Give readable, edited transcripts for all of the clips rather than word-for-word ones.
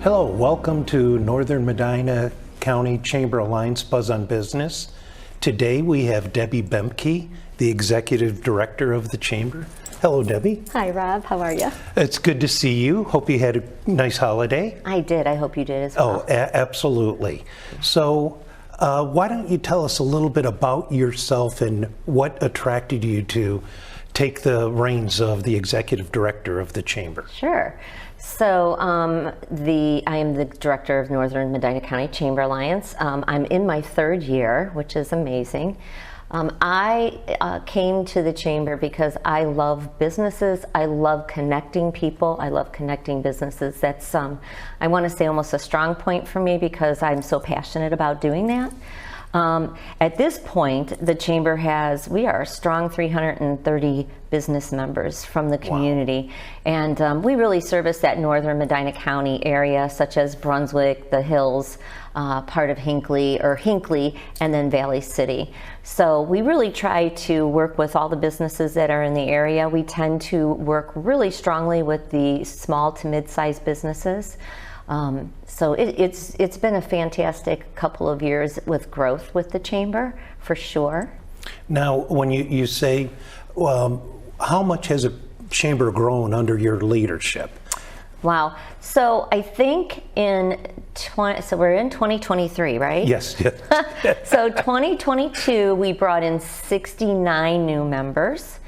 Hello, welcome to Northern Medina County Chamber Alliance Buzz on Business. Today we have Debbie Boehmke, the Executive Director of the Chamber. Hello, Debbie. Hi, Rob. How are you? It's good to see you. Hope you had a nice holiday. I did. I hope you did as well. Oh, absolutely. So why don't you tell us a little bit about yourself and what attracted you to take the reins of the Executive Director of the Chamber? Sure. So I am the Director of Northern Medina County Chamber Alliance. I'm in my third year, which is amazing. I came to the Chamber because I love businesses. I love connecting people. I love connecting businesses. That's, I want to say, almost a strong point for me because I'm so passionate about doing that. At this point, the Chamber we are a strong 330 business members from the community. Wow. And we really service that Northern Medina County area, such as Brunswick, the Hills, part of Hinckley, and then Valley City. So we really try to work with all the businesses that are in the area. We tend to work really strongly with the small to mid-sized businesses. So it's been a fantastic couple of years with growth with the Chamber, for sure. Now, when you say, how much has a Chamber grown under your leadership? Wow. So I think so we're in 2023, right? Yes. So 2022, we brought in 69 new members.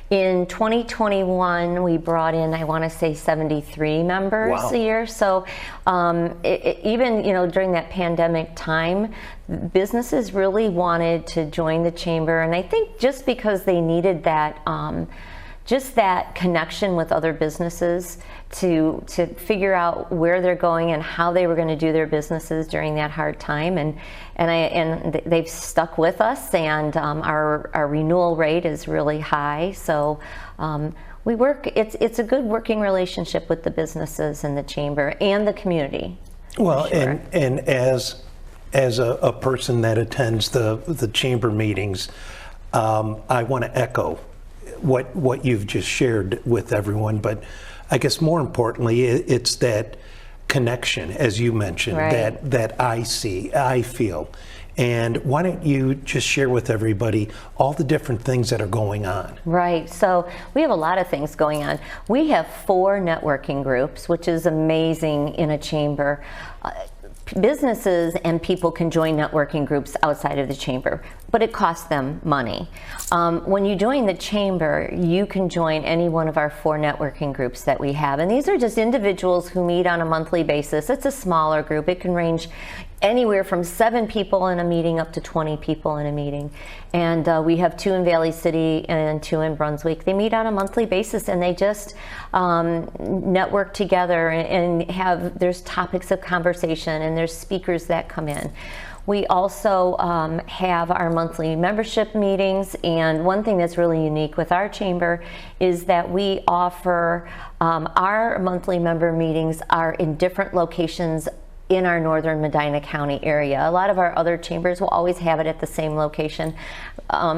In 2021, we brought in, I want to say, 73 members a year. So even during that pandemic time, businesses really wanted to join the Chamber, and I think just because they needed that, just that connection with other businesses to figure out where they're going and how they were going to do their businesses during that hard time, and they've stuck with us, and our renewal rate is really high. So we work. It's a good working relationship with the businesses and the Chamber and the community. Well, sure. and as a person that attends the Chamber meetings, I want to echo what you've just shared with everyone, but I guess more importantly, it's that connection, as you mentioned, right, that I feel. And why don't you just share with everybody all the different things that are going on? Right. So we have a lot of things going on. We have 4 networking groups, which is amazing in a Chamber. Businesses and people can join networking groups outside of the Chamber, but it costs them money. When you join the Chamber, you can join any one of our 4 networking groups that we have, and these are just individuals who meet on a monthly basis. It's a smaller group. It can range anywhere from 7 people in a meeting up to 20 people in a meeting. And we have 2 in Valley City and 2 in Brunswick. They meet on a monthly basis, and they just network together and there's topics of conversation, and there's speakers that come in. We also have our monthly membership meetings, and one thing that's really unique with our Chamber is that we offer our monthly member meetings are in different locations in our Northern Medina County area. A lot of our other chambers will always have it at the same location.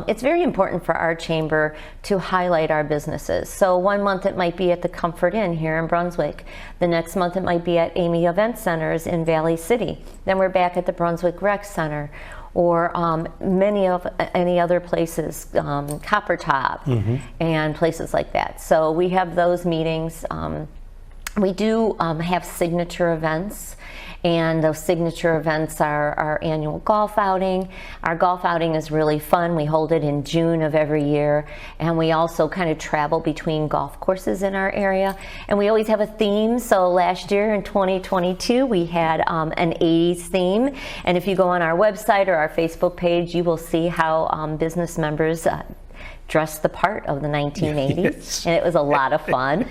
It's very important for our Chamber to highlight our businesses. So one month it might be at the Comfort Inn here in Brunswick. The next month it might be at Amy Event Centers in Valley City. Then we're back at the Brunswick Rec Center, or any other places, Copper Top, and places like that. So we have those meetings. We do have signature events, and those signature events are our annual golf outing. Our golf outing is really fun. We hold it in June of every year, and we also kind of travel between golf courses in our area, and we always have a theme. So last year in 2022 we had an 80s theme, and if you go on our website or our Facebook page, you will see how business members dressed the part of the 1980s, yes, and it was a lot of fun.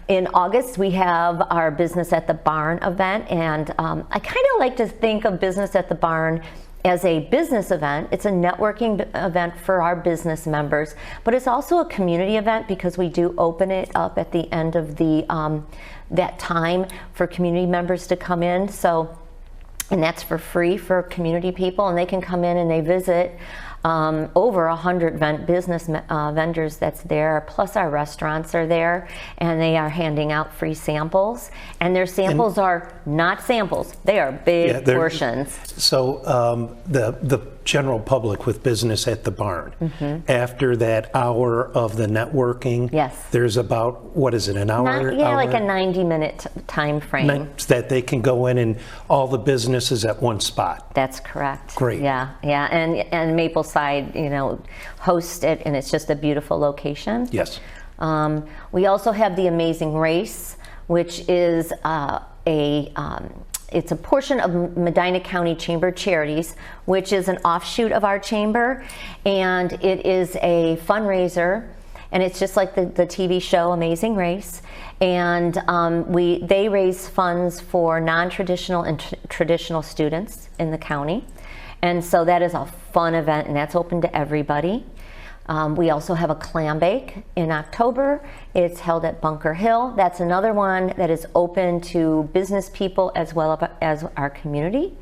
In August, we have our Business at the Barn event, and I kind of like to think of Business at the Barn as a business event. It's a networking event for our business members, but it's also a community event because we do open it up at the end of that time for community members to come in. So, and that's for free for community people, and they can come in and they visit. over 100 business vendors that's there, plus our restaurants are there, and they are handing out free samples. And their samples are not samples, they are big portions. So the general public with business at the barn, after that hour of the networking, there's about, what is it, an hour? Like a 90-minute time frame. That they can go in and all the businesses at one spot. That's correct. Great. Yeah, and Mapleside, hosts it, and it's just a beautiful location. Yes. We also have the Amazing Race, which is it's a portion of Medina County Chamber Charities, which is an offshoot of our chamber, and it is a fundraiser, and it's just like the TV show Amazing Race, and they raise funds for non-traditional and traditional students in the county, and so that is a fun event, and that's open to everybody. We also have a clam bake in October. It's held at Bunker Hill. That's another one that is open to business people as well as our community.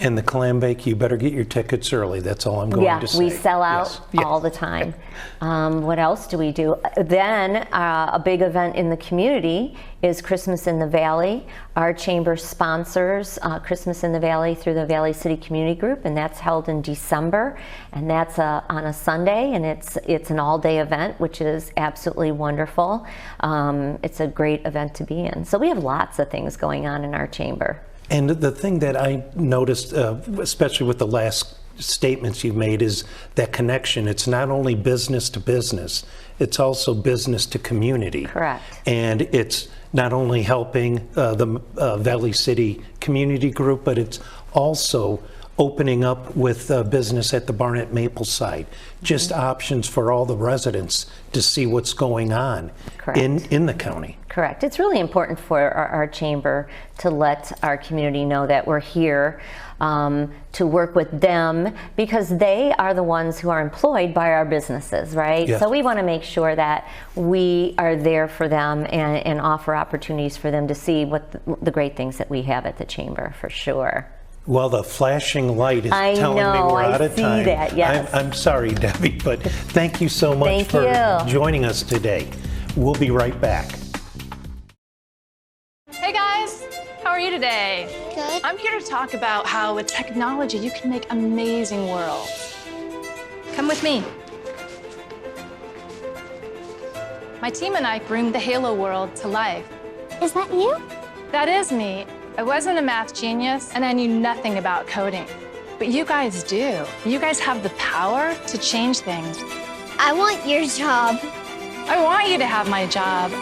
And the clam bake, you better get your tickets early. That's all I'm going to say. Yeah, we sell out all the time. What else do we do? Then a big event in the community is Christmas in the Valley. Our chamber sponsors Christmas in the Valley through the Valley City Community Group, and that's held in December. And that's on a Sunday, and it's an all-day event, which is absolutely wonderful. It's a great event to be in. So we have lots of things going on in our chamber. And the thing that I noticed, especially with the last statements you made, is that connection. It's not only business to business, it's also business to community. Correct. And it's not only helping the Valley City Community Group, but it's also opening up with business at the barn at Mapleside. Just options for all the residents to see what's going on in the county. Correct. It's really important for our chamber to let our community know that we're here to work with them, because they are the ones who are employed by our businesses, right? Yes. So we want to make sure that we are there for them and offer opportunities for them to see what the great things that we have at the chamber, for sure. Well, the flashing light is telling me we're out of time. I see that, yes. I'm sorry, Debbie, but thank you so much for joining us today. We'll be right back. Hey guys, how are you today? Good. I'm here to talk about how with technology you can make amazing worlds. Come with me. My team and I bring the Halo world to life. Is that you? That is me. I wasn't a math genius, and I knew nothing about coding. But you guys do. You guys have the power to change things. I want your job. I want you to have my job.